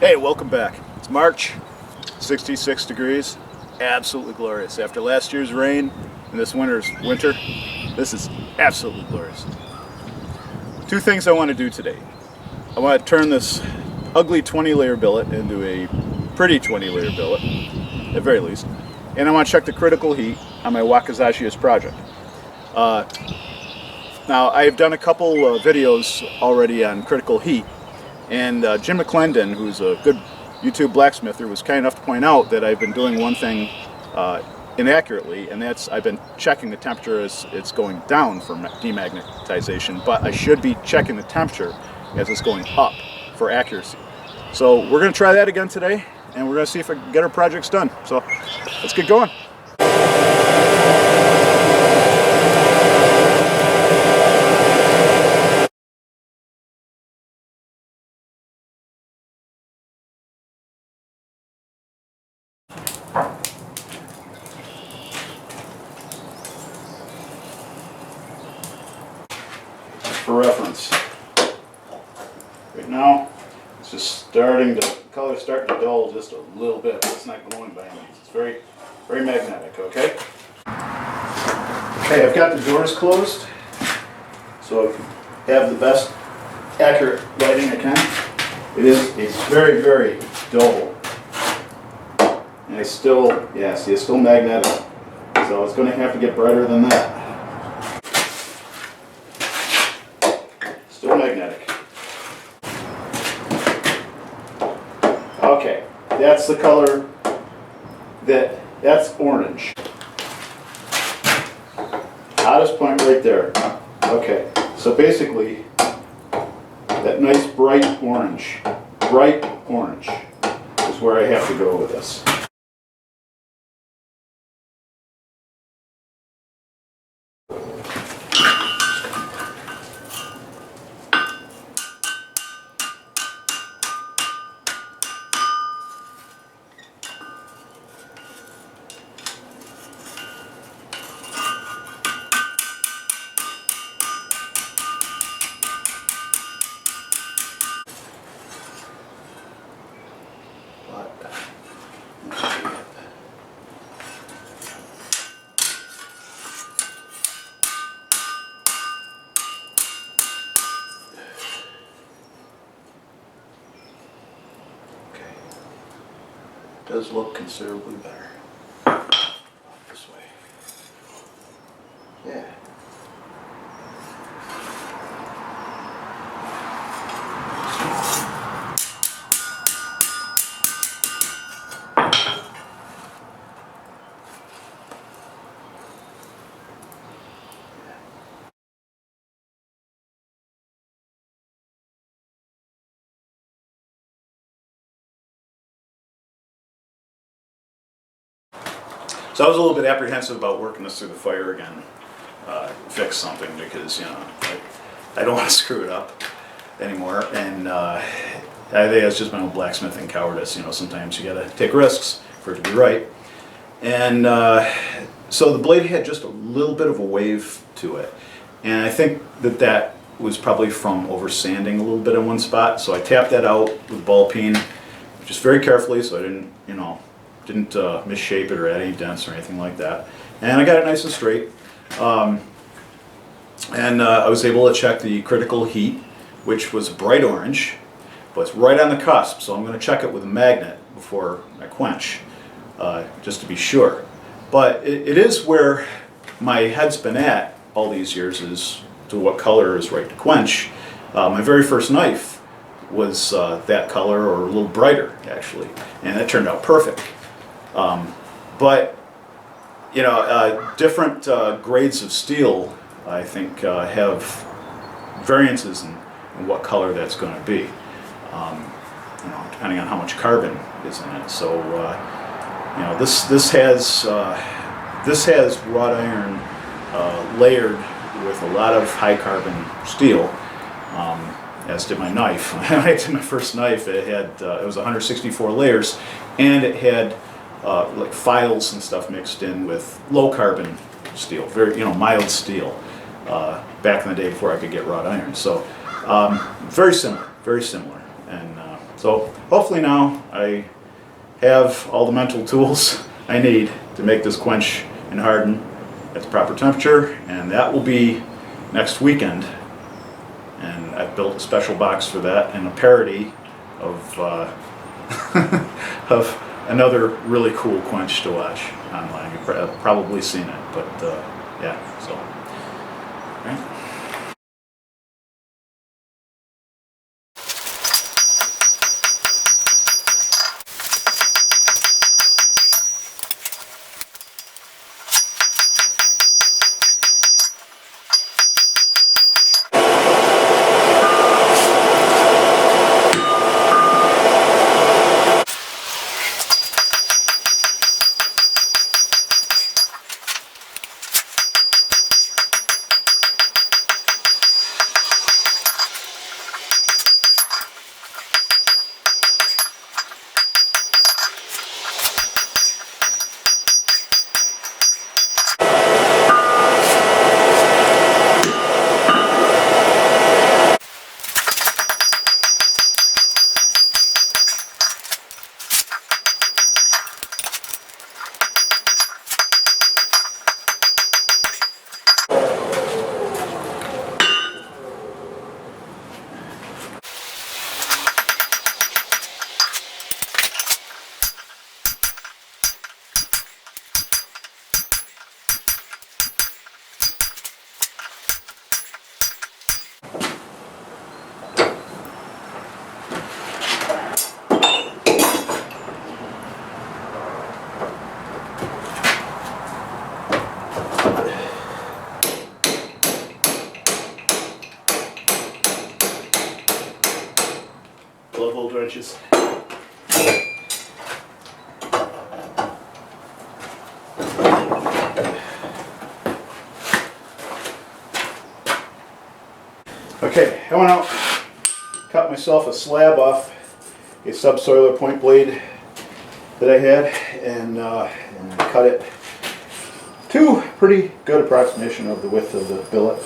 Hey, welcome back. It's March, 66 degrees, absolutely glorious. After last year's rain and this winter, this is absolutely glorious. Two things I want to do today. I want to turn this ugly 20-layer billet into a pretty 20-layer billet, at the very least. And I want to check the critical heat on my wakazashi-ish project. Now, I've done a couple videos already on critical heat, and James Mcclendon, who's a good YouTube blacksmither, was kind enough to point out that I've been doing one thing inaccurately, and that's I've been checking the temperature as it's going down for demagnetization, but I should be checking the temperature as it's going up for accuracy. So we're going to try that again today, and we're going to see if I can get our projects done. So let's get going. For reference, right now it's just the color's starting to dull just a little bit, but it's not glowing by any means. It's very, very magnetic, okay? Okay, I've got the doors closed, so I have the best accurate lighting I can. It is a very, very dull, and it's still, yeah, see, it's still magnetic, so it's going to have to get brighter than that. Still magnetic. Okay, that's the color that's orange. Hottest point right there. Okay, so basically that nice bright orange is where I have to go with this. Does look considerably better. This way. Yeah. So I was a little bit apprehensive about working this through the fire again, fix something, because I don't want to screw it up anymore, and I think it's just my own blacksmithing cowardice. Sometimes you got to take risks for it to be right, and so the blade had just a little bit of a wave to it, and I think that was probably from over sanding a little bit in one spot. So I tapped that out with ball peen, just very carefully, so I didn't misshape it or add any dents or anything like that. And I got it nice and straight. I was able to check the critical heat, which was bright orange, but it's right on the cusp, so I'm going to check it with a magnet before I quench, just to be sure. But it is where my head's been at all these years, is to what color is right to quench. My very first knife was that color, or a little brighter, actually, and that turned out perfect. But different grades of steel, I think, have variances in what color that's going to be, depending on how much carbon is in it. So this has wrought iron layered with a lot of high carbon steel, as did my knife. When I did my first knife, it was 164 layers, and it had like files and stuff mixed in with low carbon steel, very mild steel, back in the day before I could get wrought iron. So very similar, and So hopefully now I have all the mental tools I need to make this quench and harden at the proper temperature, and that will be next weekend. And I've built a special box for that and a parody of of another really cool quench to watch online. You've probably seen it, but yeah, so. Right. Glove hole wrenches. Okay, I went out, cut myself a slab off a subsoiler point blade that I had, and cut it to pretty good approximation of the width of the billet.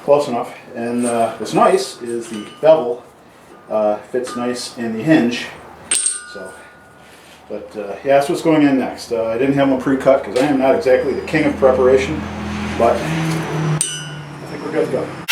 Close enough. And what's nice is the bevel fits nice in the hinge. So, but yeah, that's what's going in next. I didn't have them pre-cut because I am not exactly the king of preparation, but I think we're good to go.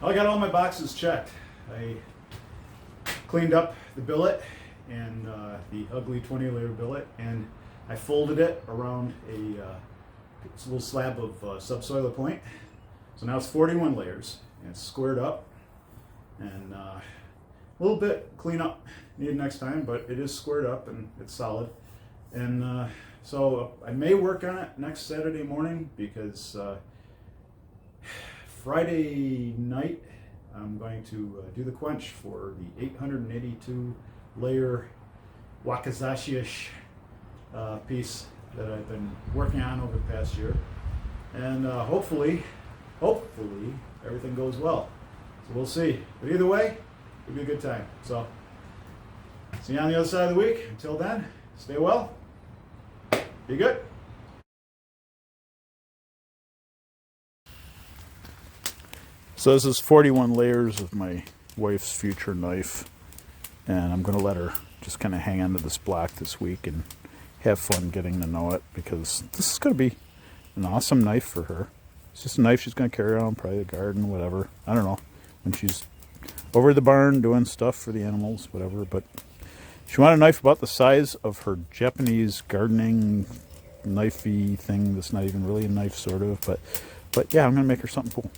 I got all my boxes checked. I cleaned up the billet and the ugly 20-layer billet, and I folded it around a little slab of subsoiler point. So now it's 41 layers, and it's squared up, and a little bit cleanup needed next time, but it is squared up and it's solid. And so I may work on it next Saturday morning, because Friday night I'm going to do the quench for the 882 layer wakazashi-ish piece that I've been working on over the past year, and hopefully everything goes well. So we'll see, but either way it'll be a good time. So see you on the other side of the week. Until then, stay well, be good. So this is 41 layers of my wife's future knife, and I'm going to let her just kind of hang on to this block this week and have fun getting to know it, because this is going to be an awesome knife for her. It's just a knife she's going to carry around, probably the garden, whatever. I don't know, when she's over at the barn doing stuff for the animals, whatever. But she wanted a knife about the size of her Japanese gardening knifey thing that's not even really a knife, sort of. But yeah, I'm going to make her something cool.